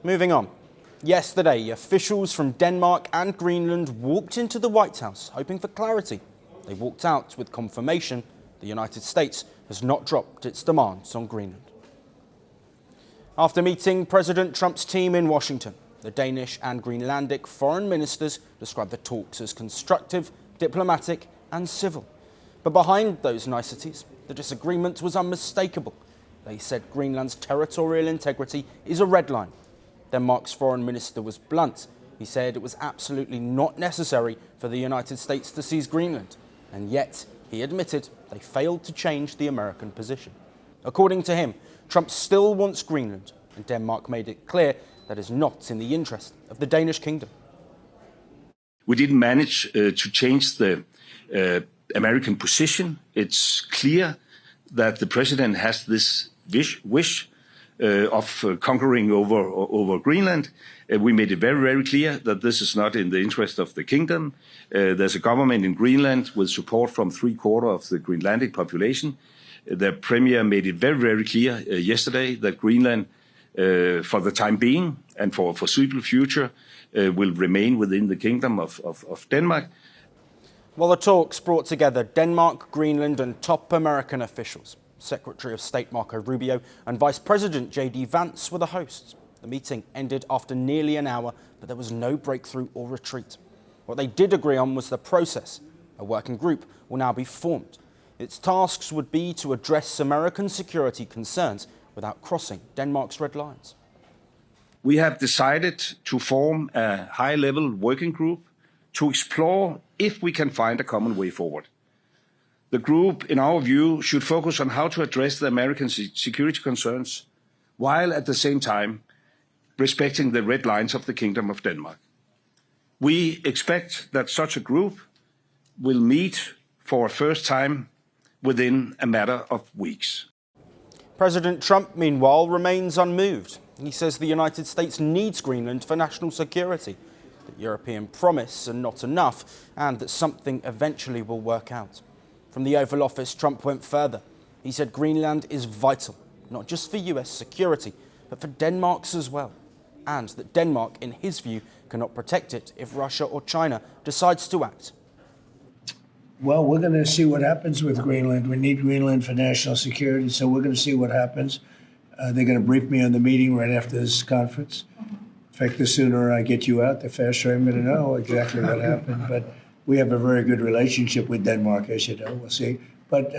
Moving on. Yesterday, officials from Denmark and Greenland walked into the White House hoping for clarity. They walked out with confirmation the United States has not dropped its demands on Greenland. After meeting President Trump's team in Washington, the Danish and Greenlandic foreign ministers described the talks as constructive, diplomatic and civil. But behind those niceties, the disagreement was unmistakable. They said Greenland's territorial integrity is a red line. Denmark's foreign minister was blunt. He said it was absolutely not necessary for the United States to seize Greenland. And yet, he admitted they failed to change the American position. According to him, Trump still wants Greenland, and Denmark made it clear that is not in the interest of the Danish kingdom. We didn't manage to change the American position. It's clear that the president has this wish of conquering over Greenland. We made it very, very clear that this is not in the interest of the kingdom. There's a government in Greenland with support from 3/4 of the Greenlandic population. The premier made it very, very clear yesterday that Greenland, for the time being and for foreseeable future, will remain within the kingdom of Denmark. Well, the talks brought together Denmark, Greenland and top American officials. Secretary of State Marco Rubio and Vice President J.D. Vance were the hosts. The meeting ended after nearly an hour, but there was no breakthrough or retreat. What they did agree on was the process. A working group will now be formed. Its tasks would be to address American security concerns without crossing Denmark's red lines. We have decided to form a high-level working group to explore if we can find a common way forward. The group, in our view, should focus on how to address the American security concerns, while at the same time respecting the red lines of the Kingdom of Denmark. We expect that such a group will meet for a first time within a matter of weeks. President Trump, meanwhile, remains unmoved. He says the United States needs Greenland for national security, that European promise are not enough, and that something eventually will work out. From the Oval Office, Trump went further. He said Greenland is vital, not just for US security, but for Denmark's as well. And that Denmark, in his view, cannot protect it if Russia or China decides to act. Well, we're going to see what happens with Greenland. We need Greenland for national security, so we're going to see what happens. They're going to brief me on the meeting right after this conference. In fact, the sooner I get you out, the faster I'm going to know exactly what happened. But we have a very good relationship with Denmark, as you know. We'll see. But,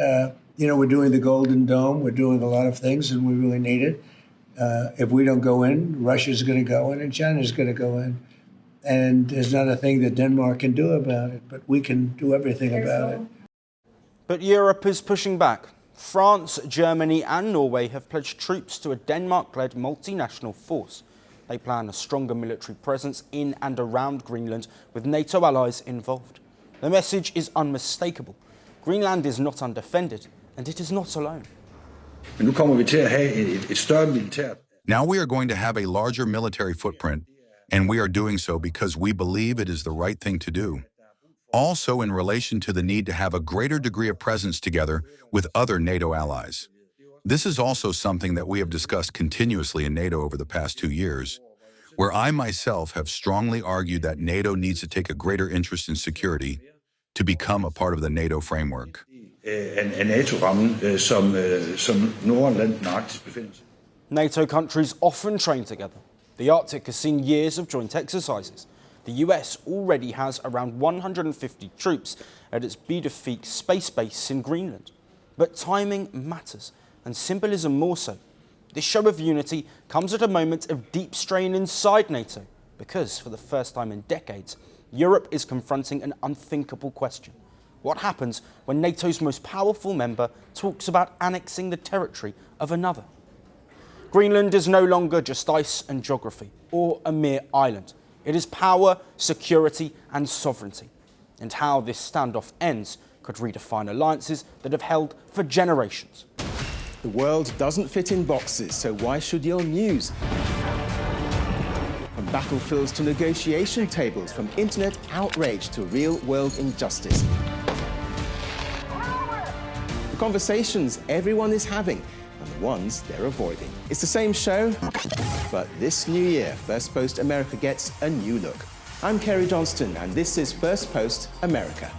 we're doing the Golden Dome. We're doing a lot of things, and we really need it. If we don't go in, Russia's going to go in, and China's going to go in. And there's not a thing that Denmark can do about it, but we can do everything about it. But Europe is pushing back. France, Germany and Norway have pledged troops to a Denmark-led multinational force. They plan a stronger military presence in and around Greenland, with NATO allies involved. The message is unmistakable. Greenland is not undefended, and it is not alone. Now we are going to have a larger military footprint, and we are doing so because we believe it is the right thing to do. Also in relation to the need to have a greater degree of presence together with other NATO allies. This is also something that we have discussed continuously in NATO over the past 2 years, where I myself have strongly argued that NATO needs to take a greater interest in security to become a part of the NATO framework. NATO countries often train together. The Arctic has seen years of joint exercises. The US already has around 150 troops at its Bidefik space base in Greenland. But timing matters, and symbolism more so. This show of unity comes at a moment of deep strain inside NATO, because for the first time in decades, Europe is confronting an unthinkable question. What happens when NATO's most powerful member talks about annexing the territory of another? Greenland is no longer just ice and geography, or a mere island. It is power, security and sovereignty. And how this standoff ends could redefine alliances that have held for generations. The world doesn't fit in boxes, so why should your news? From battlefields to negotiation tables, from internet outrage to real-world injustice. The conversations everyone is having, and the ones they're avoiding. It's the same show, but this new year, Firstpost America gets a new look. I'm Kerry Johnston, and this is Firstpost America.